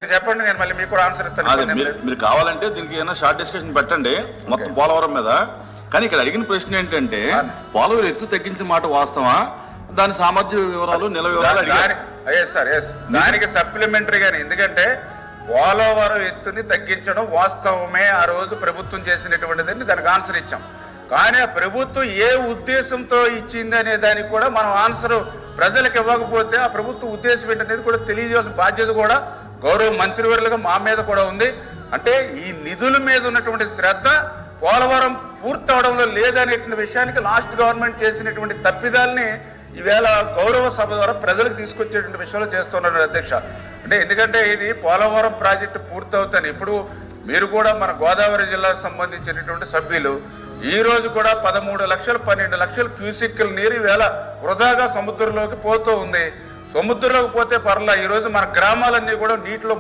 చెప్పండి, నేను మళ్ళీ మీకు కూడా ఆన్సర్ ఇస్తాను. మీరు కావాలంటే దీనికి ఏమైనా షార్ట్ డిస్కషన్ పెట్టండి మొత్తం పోలవరం మీద. కానీ ఇక్కడ అడిగిన ప్రశ్న ఏంటంటే పోలవరం ఎత్తు తగ్గించిన మాట వాస్తవా, దాని సామర్థ్య వివరాలు నిల వివరాలు దానికి సప్లిమెంటరీ గాని. ఎందుకంటే పోలవరం ఎత్తుని తగ్గించడం వాస్తవమే, ఆ రోజు ప్రభుత్వం చేసినటువంటిదని దానికి ఆన్సర్ ఇచ్చాం. కానీ ఆ ప్రభుత్వం ఏ ఉద్దేశంతో ఇచ్చింది అనే దానికి కూడా మనం ఆన్సర్ ప్రజలకు ఇవ్వకపోతే ఆ ప్రభుత్వ ఉద్దేశం ఏంటనేది కూడా తెలియజేయాల్సిన బాధ్యత కూడా గౌరవ మంత్రివర్యులుగా మా మీద కూడా ఉంది. అంటే ఈ నిధుల మీద ఉన్నటువంటి శ్రద్ధ పోలవరం పూర్తవడంలో లేదనేటువంటి విషయానికి లాస్ట్ గవర్నమెంట్ చేసినటువంటి తప్పిదాలని ఈవేళ గౌరవ సభ ద్వారా ప్రజలకు తీసుకొచ్చేటువంటి విషయంలో చేస్తున్నారు అధ్యక్ష. అంటే ఎందుకంటే ఇది పోలవరం ప్రాజెక్టు పూర్తవుతాను. ఇప్పుడు మీరు కూడా మన గోదావరి జిల్లాకు సంబంధించినటువంటి సభ్యులు ఈ రోజు కూడా 13 లక్షలు 12 లక్షల క్యూసెక్కుల నీరు ఈవేళ వృధాగా సముద్రంలోకి పోతూ ఉంది. సముద్రంలోకి పోతే పర్లా, ఈ రోజు మన గ్రామాలన్నీ కూడా నీటిలో